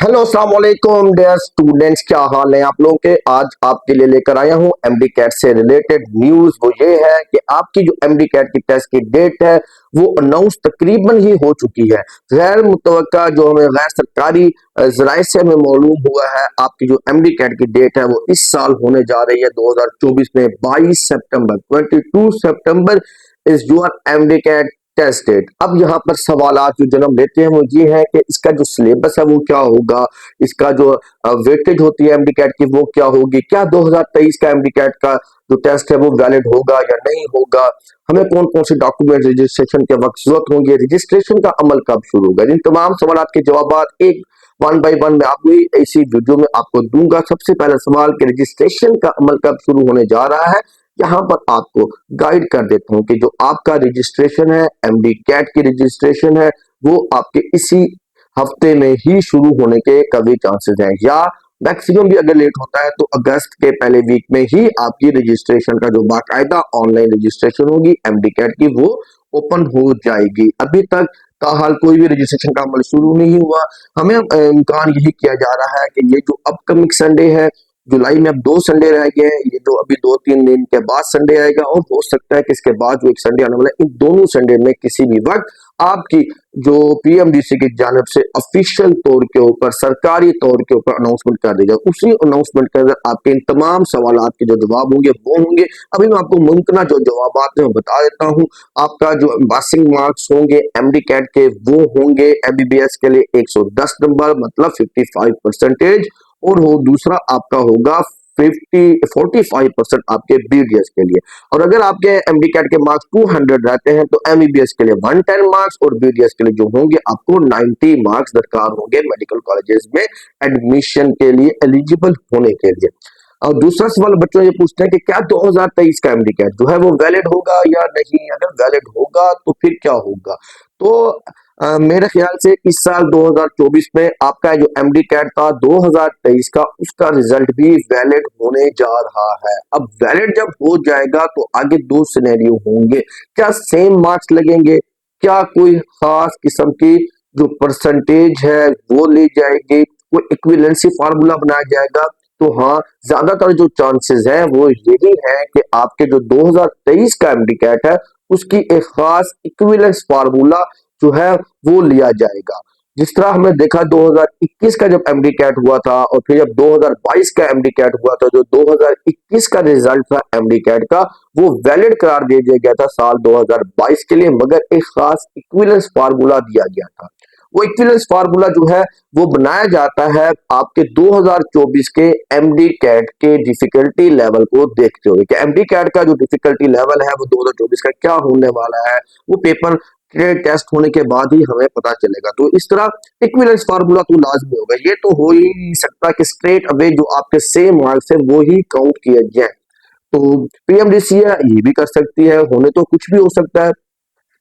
Hello अस्सलाम वालेकुम dear students, क्या हाल है आप लोगों के। आज आपके लिए लेकर आया हूं एमडी कैट से रिलेटेड न्यूज। वो ये है कि आपकी जो एमडी कैट की टेस्ट की डेट है वो अनाउंस तकरीबन ही हो चुकी है। गैर मुतवक्का जो हमें गैर सरकारी जराये से हमें मालूम हुआ है, आपकी जो एमडी कैट की डेट है वो इस साल होने जा रही है 2024 में 22 सितंबर। 22 सितंबर is your MD CAT test date. अब यहाँ पर सवालात जो जन्म लेते हैं वो ये है कि इसका जो सिलेबस है वो क्या होगा, इसका जो वेटेज होती है एमडी कैट की वो क्या होगी, क्या 2023 का एमडी कैट का जो टेस्ट है वो वैलिड होगा या नहीं होगा, हमें कौन कौन से डॉक्यूमेंट रजिस्ट्रेशन के वक्त जरूरत होंगे, रजिस्ट्रेशन का अमल कब शुरू होगा। इन तमाम सवाल के जवाब एक वन बाई वन में आपको इसी वीडियो में आपको दूंगा। सबसे पहला सवाल कि रजिस्ट्रेशन का अमल कब शुरू होने जा रहा है, यहाँ पर आपको गाइड कर देता हूं कि जो आपका रजिस्ट्रेशन है, एमडी कैट की रजिस्ट्रेशन है, वो आपके इसी हफ्ते में ही शुरू होने के कभी चांसेस हैं, या मैक्सिमम भी अगर लेट होता है तो अगस्त के पहले वीक में ही आपकी रजिस्ट्रेशन का जो बाकायदा ऑनलाइन रजिस्ट्रेशन होगी एमडी कैट की वो ओपन हो जाएगी। अभी तक का हाल कोई भी रजिस्ट्रेशन का अमल शुरू नहीं हुआ। हमें इम्कान यही किया जा रहा है कि ये जो अपकमिंग संडे है, जुलाई में अब 2 संडे रह गए हैं, ये जो अभी 2-3 दिन के बाद संडे आएगा और हो सकता है कि इसके बाद जो एक संडे आने वाला है, इन दोनों संडे में किसी भी वक्त आपकी जो पीएमडीसी की जानब से ऑफिशियल तौर के ऊपर, सरकारी तौर के ऊपर अनाउंसमेंट कर दी जाए। उसी अनाउंसमेंट के अंदर आपके इन तमाम सवालात के जो जवाब होंगे वो होंगे। अभी मैं आपको मुमकिन जो जवाब हैं मैं बता देता हूँ। आपका जो पासिंग मार्क्स होंगे एमडी कैट के वो होंगे एमबीबीएस के लिए 110 नंबर, मतलब 55%। और वो दूसरा आपका होगा 45% आपके बीडीएस के लिए। और अगर आपके एमडी कैट के मार्क्स 200 रहते हैं तो एमबीबीएस के लिए 110 मार्क्स और बीडीएस के लिए जो होंगे आपको 90 मार्क्स दरकार होंगे मेडिकल कॉलेजेस में एडमिशन के लिए एलिजिबल होने के लिए। और दूसरा सवाल बच्चों ये पूछते हैं कि क्या 2023 का एमडी कैट जो है वो वैलिड होगा या नहीं। अगर वैलिड होगा तो फिर क्या होगा। तो मेरे ख्याल से इस साल 2024 में आपका जो एमडी कैट था 2023 का, उसका रिजल्ट भी वैलिड होने जा रहा है। अब वैलिड जब हो जाएगा तो आगे 2 सिनेरियो होंगे। क्या सेम मार्क्स लगेंगे, क्या कोई खास किस्म की जो परसेंटेज है वो ली जाएगी, कोई इक्विवेलेंसी फार्मूला बनाया जाएगा। तो हाँ, ज्यादातर जो चांसेस है वो यही है कि आपके जो 2023 का एमडी कैट है उसकी एक खास इक्विवेलेंस फार्मूला जो है वो लिया जाएगा। जिस तरह हमने देखा 2021 का जब एमडी कैट हुआ था और फिर जब 2022 का एमडी कैट हुआ था, जो 2021 का रिजल्ट था एमडी कैट का वो वैलिड करार दे दिया गया था साल 2022 के लिए, मगर एक खास इक्विवेलेंस फार्मूला दिया गया था। वो इक्विवेलेंस फार्मूला जो है वो बनाया जाता है आपके 2024 के एमडी कैट के डिफिकल्टी लेवल को देखते हुए कि एमडी कैट का जो डिफिकल्टी लेवल है वो 2024 का क्या होने वाला है, वो पेपर के टेस्ट होने के बाद ही हमें पता चलेगा। तो इस तरह इक्विवेलेंस फार्मूला तो लाजमी होगा। ये तो हो ही नहीं सकता कि स्ट्रेट अवे जो आपके सेम मार्क्स है वो ही काउंट किए जाए। तो पीएमडीसी है ये भी कर सकती है, होने तो कुछ भी हो सकता है।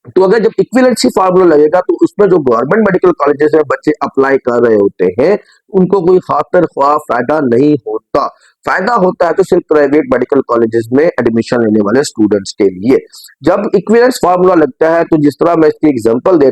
तो अगर जब इक्विवेलेंसी फार्मूला लगेगा तो उसमें जो गवर्नमेंट मेडिकल कॉलेजेस में बच्चे अप्लाई कर रहे होते हैं उनको कोई खातर ख्वाह फायदा नहीं होता। फायदा होता है तो सिर्फ प्राइवेट मेडिकल कॉलेजेस में एडमिशन लेने वाले स्टूडेंट्स के लिए। जब इक्विवेलेंस फार्मूला लगता है तो जिस तरह मैं इसकी एग्जांपल दे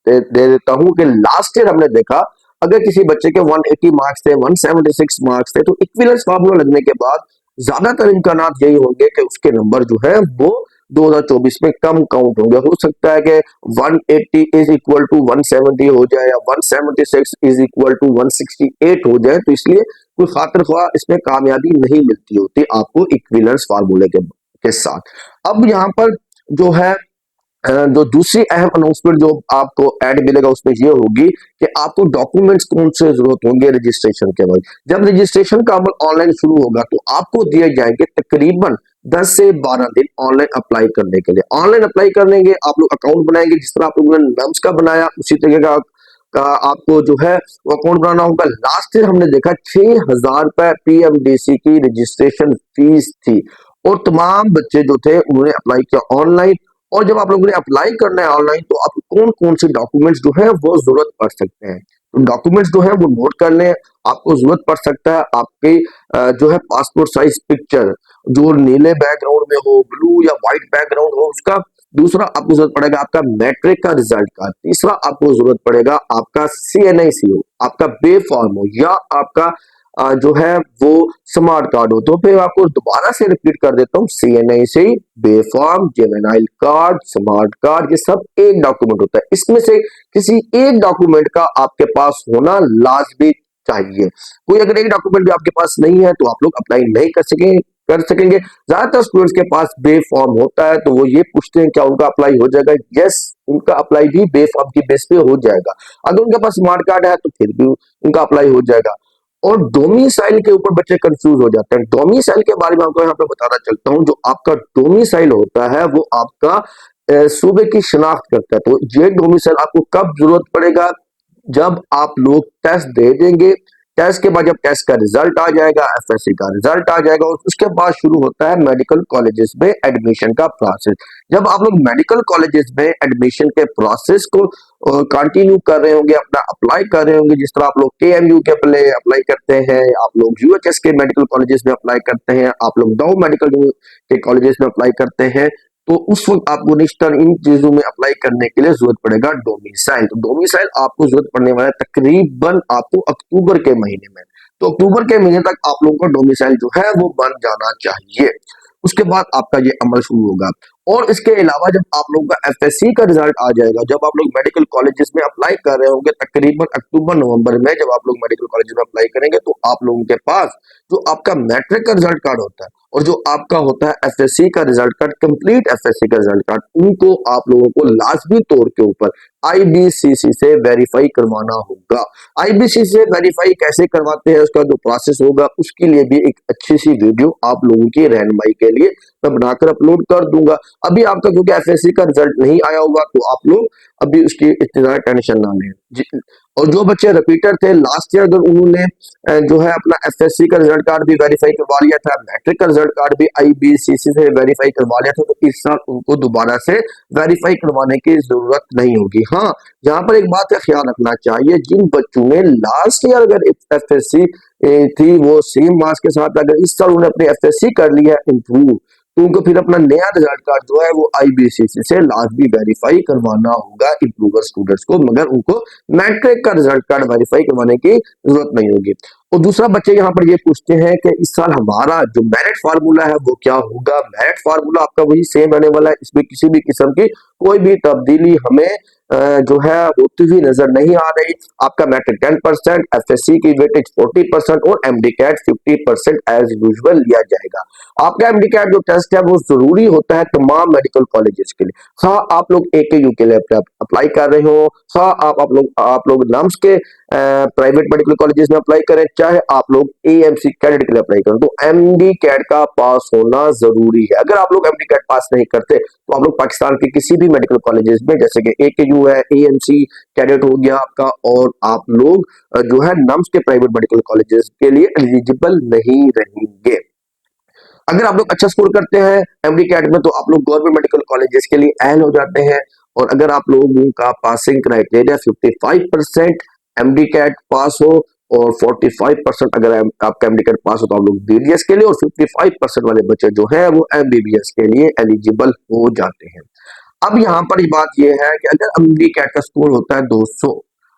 देता हूं कि लास्ट ईयर हमने देखा अगर किसी बच्चे के 180 मार्क्स थे, 176 मार्क्स थे, तो इक्विवेलेंस फार्मूला लगने के बाद ज्यादातर इम्कान यही होंगे कि उसके नंबर जो है वो 2024 में कम काउंट होंगे। हो सकता है कि 180 इज इक्वल टू 170 हो जाए या 176 इज इक्वल टू 168 हो जाए। तो इसलिए कोई खातिर ख्वाह इसमें कामयाबी नहीं मिलती होती आपको इक्विवेलेंस फार्मूले के साथ। अब यहाँ पर जो है जो दूसरी अहम अनाउंसमेंट जो आपको ऐड मिलेगा उसमें ये होगी कि आपको डॉक्यूमेंट्स कौन से जरूरत होंगे रजिस्ट्रेशन के वक्त। जब रजिस्ट्रेशन का अमल ऑनलाइन शुरू होगा तो आपको दिए जाएंगे तकरीबन 10 से 12 दिन ऑनलाइन अप्लाई करने के लिए। ऑनलाइन अप्लाई करने के आप लोग अकाउंट बनाएंगे, जिस तरह आप लोगों ने नम्स का बनाया उसी तरीके का आपको जो है वो अकाउंट बनाना होगा। लास्ट ईयर हमने देखा 6,000 रुपए पीएमडीसी की रजिस्ट्रेशन फीस थी और तमाम बच्चे जो थे उन्होंने अप्लाई किया ऑनलाइन। और जब आप लोगों ने अप्लाई करना है ऑनलाइन तो आप कौन कौन से डॉक्यूमेंट्स जो है वो जरूरत पड़ सकते हैं, तो डॉक्यूमेंट्स जो है वो नोट कर लें। आपको जरूरत पड़ सकता है आपके जो है पासपोर्ट साइज पिक्चर जो नीले बैकग्राउंड में हो, ब्लू या व्हाइट बैकग्राउंड हो उसका। दूसरा आपको जरूरत पड़ेगा आपका मैट्रिक का रिजल्ट का। तीसरा आपको जरूरत पड़ेगा आपका सीएनआईसीओ आपका बे फॉर्म हो या आपका जो है वो स्मार्ट कार्ड हो, तो फिर आपको दोबारा से रिपीट कर देता हूँ, CNA से B form, juvenile card, smart card, ये सब एक डॉक्यूमेंट होता है। इसमें से किसी एक डॉक्यूमेंट का आपके पास होना लाजमी चाहिए। कोई अगर एक डॉक्यूमेंट भी आपके पास नहीं है तो आप लोग अप्लाई नहीं कर सकेंगे। ज्यादातर स्टूडेंट्स के पास बे फॉर्म होता है तो वो ये पूछते हैं क्या उनका अप्लाई हो जाएगा। यस, उनका अप्लाई भी बे फॉर्म की बेस पे हो जाएगा। अगर उनके पास स्मार्ट कार्ड है तो फिर भी उनका अप्लाई हो जाएगा। और डोमिसाइल के ऊपर बच्चे कंफ्यूज हो जाते हैं। डोमिसाइल के बारे में आपको यहाँ पे बताना चलता हूँ। जो आपका डोमिसाइल होता है वो आपका सूबे की शिनाख्त करता है। तो ये डोमिसाइल आपको कब जरूरत पड़ेगा, जब आप लोग टेस्ट दे देंगे। टेस्ट के बाद जब टेस्ट का रिजल्ट आ जाएगा, FSC का रिजल्ट आ जाएगा, और उसके बाद शुरू होता है मेडिकल कॉलेजेस में एडमिशन का प्रोसेस। जब आप लोग मेडिकल कॉलेजेस में एडमिशन के प्रोसेस को कंटिन्यू कर रहे होंगे, अपना अप्लाई कर रहे होंगे, जिस तरह आप लोग KMU के अप्लाई करते हैं, आप लोग UHS के मेडिकल कॉलेजेस में अप्लाई करते हैं, आप लोग डाउ मेडिकल के कॉलेजेस में अप्लाई करते हैं, तो उस वक्त आपको निश्चित इन चीजों में अप्लाई करने के लिए जरूरत पड़ेगा डोमिसाइल। तो डोमिसाइल आपको जरूरत पड़ने वाला है तकरीबन आपको अक्टूबर के महीने में। तो अक्टूबर के महीने तक आप लोगों का डोमिसाइल जो है वो बन जाना चाहिए। उसके बाद आपका ये अमल शुरू होगा। और इसके अलावा जब आप लोगों का FSC का रिजल्ट आ जाएगा, जब आप लोग मेडिकल कॉलेजेस में अप्लाई कर रहे होंगे तकरीबन अक्टूबर नवंबर में, जब आप लोग मेडिकल कॉलेज में अप्लाई करेंगे तो आप लोगों के पास जो आपका मैट्रिक का रिजल्ट कार्ड होता है और जो आपका होता है FSC का रिजल्ट कार्ड, कंप्लीट FSC का रिजल्ट कार्ड, उनको आप लोगों को लाजमी तौर के ऊपर IBCC से वेरीफाई करवाना होगा। IBCC से वेरीफाई कैसे करवाते हैं, उसका जो प्रोसेस होगा, उसके लिए भी एक अच्छी सी वीडियो आप लोगों की रहनुमाई के लिए मैं बनाकर अपलोड कर दूंगा। अभी आपका क्योंकि FSC का रिजल्ट नहीं आया हुआ तो आप लोग अभी उसकी इतनी ज्यादा टेंशन ना लें। और जो बच्चे रिपीटर थे लास्ट ईयर, अगर उन्होंने जो है अपना FSC का रिजल्ट कार्ड भी वेरीफाई करवा लिया था, मैट्रिक का रिजल्ट कार्ड भी IBCC से वेरीफाई करवा लिया था, तो इस साल उनको दोबारा से वेरीफाई करवाने की जरूरत नहीं होगी। हाँ, यहाँ पर एक बात का ख्याल रखना चाहिए, जिन बच्चों ने लास्ट ईयर अगर FSC थी वो सेम मार्क्स के साथ अगर इस साल उन्होंने अपनी FSC कर लिया इंप्रूव, तो उनको फिर अपना नया रिजल्ट कार्ड जो है वो IBCC से लाजमी वेरीफाई करवाना होगा इंप्रूवर स्टूडेंट्स को, मगर उनको मैट्रिक का रिजल्ट कार्ड वेरीफाई करवाने की जरूरत नहीं होगी। और दूसरा, बच्चे यहाँ पर ये पूछते हैं कि इस साल हमारा जो मेरिट फार्मूला है वो क्या होगा। मेरिट फार्मूला आपका वही सेम रहने वाला है, इसमें किसी भी किस्म की कोई भी तब्दीली हमें जो है होती हुई नजर नहीं आ रही। आपका मैट्रिक 10%, FSC की वेटेज 40% और MDCAT 50% एज यूजुअल लिया जाएगा। आपका MDCAT जो टेस्ट है वो जरूरी होता है तमाम मेडिकल कॉलेजेस के लिए। हाँ, आप लोग AKU के लिए अप्लाई कर रहे हो, हाँ आप लोग NAMS के प्राइवेट मेडिकल कॉलेजेस में अप्लाई करें, चाहे आप लोग AMC कैडेट के लिए अप्लाई करें, तो MDCAT का पास होना जरूरी है। अगर आप लोग MDCAT पास नहीं करते तो आप लोग पाकिस्तान के किसी भी मेडिकल कॉलेजेस में, जैसे कि AKU है, AMC कैडेट हो गया आपका, और आप लोग जो है NAMS के प्राइवेट मेडिकल कॉलेजेस के लिए एलिजिबल नहीं रहेंगे। अगर आप लोग अच्छा स्कोर करते हैं MDCAT में तो आप लोग गवर्नमेंट मेडिकल कॉलेजेस के लिए अहल हो जाते हैं। और अगर आप लोगों का पासिंग क्राइटेरिया 55% MDCAT पास हो और 45% अगर आपका MDCAT पास हो तो आप लोग BDS के लिए, और 55% वाले बच्चे जो है वो MBBS के लिए एलिजिबल हो जाते हैं। अब यहाँ पर बात यह है कि अगर MDCAT का स्कोर होता है 200,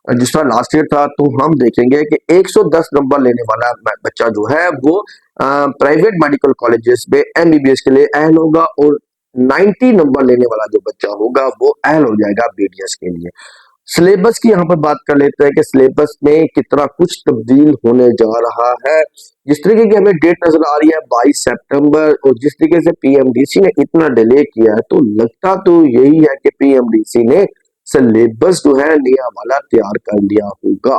जिस तरह लास्ट ईयर था, तो हम देखेंगे कि 110 नंबर लेने वाला बच्चा जो है वो प्राइवेट मेडिकल कॉलेजेस में MBBS के लिए अहल होगा, और 90 नंबर लेने वाला जो बच्चा होगा वो अहल हो जाएगा BDS के लिए। सिलेबस की यहाँ पर बात कर लेते हैं कि सिलेबस में कितना कुछ तब्दील होने जा रहा है। जिस तरीके की हमें डेट नजर आ रही है 22 सितंबर, और जिस तरीके से PMDC ने इतना डिले किया है, तो लगता तो यही है कि PMDC ने सिलेबस जो है नया वाला तैयार कर लिया होगा।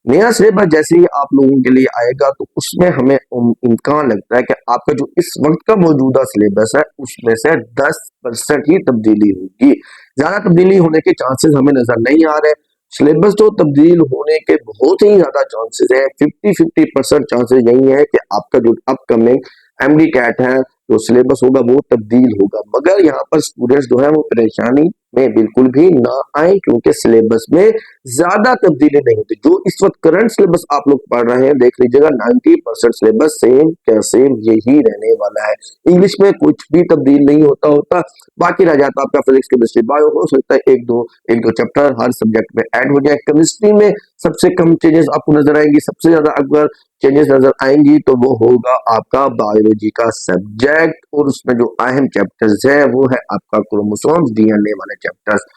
नया सिलेबस जैसे ही आप लोगों के लिए आएगा तो उसमें हमें इम्कान लगता है कि आपका जो इस वक्त का मौजूदा सिलेबस है उसमें से 10% ही तब्दीली होगी। ज्यादा तब्दीली होने के चांसेस हमें नजर नहीं आ रहे। सिलेबस तो तब्दील होने के बहुत ही ज्यादा चांसेस है, 50% चांसेस यही है कि आपका जो अपकमिंग MDCAT है, जो सिलेबस होगा वो तब्दील होगा। मगर यहाँ पर स्टूडेंट्स जो है वो परेशानी में बिल्कुल भी ना आए, क्योंकि सिलेबस में ज्यादा तब्दीली नहीं होती। जो इस वक्त करंट सिलेबस आप लोग पढ़ रहे हैं, देख लीजिएगा 90% सिलेबस सेम क्या सेम यही रहने वाला है। इंग्लिश में कुछ भी तब्दील नहीं होता। बाकी रह जाता आपका फिजिक्स, केमिस्ट्री, बायो, हो सकता है एक दो चैप्टर हर सब्जेक्ट में ऐड हो जाए। केमिस्ट्री में सबसे कम चेंजेस आपको नजर आएंगी, सबसे ज्यादा अगर चेंजेस नजर आएंगी तो वो होगा आपका बायोलॉजी का सब्जेक्ट, और उसमें जो अहम चैप्टर्स है वो है आपका क्रोमोसोम्स, डीएनए वाले चैप्टर्स।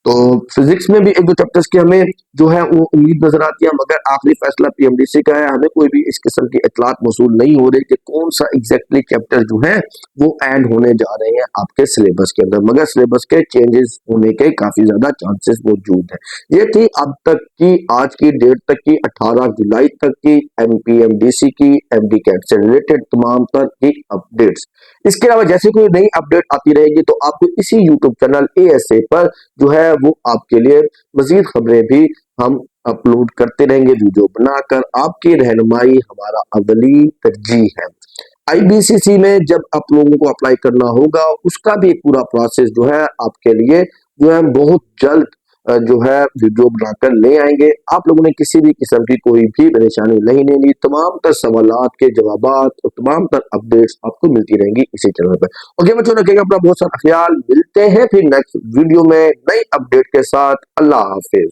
तो फिजिक्स में भी एक दो चैप्टर्स की हमें जो है वो उम्मीद नजर आती है, मगर आखिरी फैसला पीएमडीसी का है। हमें कोई भी इस किस्म की इतलात मौसूल नहीं हो रही कि कौन सा एग्जैक्टली चैप्टर जो है वो ऐड होने जा रहे हैं आपके सिलेबस के अंदर, मगर सिलेबस के चेंजेस होने के काफी ज्यादा चांसेस मौजूद है। ये थी अब तक की, आज की डेट तक की, 18 जुलाई तक की एमपीएमडीसी की एमडी कैट से रिलेटेड तमाम तर की अपडेट्स। इसके अलावा जैसे कोई नई अपडेट आती रहेगी तो आपको इसी यूट्यूब चैनल एएसए पर जो है वो आपके लिए मजीद खबरें भी हम अपलोड करते रहेंगे, वीडियो बनाकर। आपकी रहनुमाई हमारा अवली तरजीह है। आईबीसीसी में जब आप लोगों को अप्लाई करना होगा, उसका भी एक पूरा प्रोसेस जो है आपके लिए जो है बहुत जल्द जो है वीडियो बनाकर ले आएंगे। आप लोगों ने किसी भी किस्म की कोई भी परेशानी नहीं लेनी, तमाम तर सवालात के जवाबात और तमाम तर अपडेट्स आपको मिलती रहेंगी इसी चैनल पर। ओके बच्चों, रखिएगा अपना बहुत सारा ख्याल। मिलते हैं फिर नेक्स्ट वीडियो में नई अपडेट के साथ। अल्लाह हाफिज।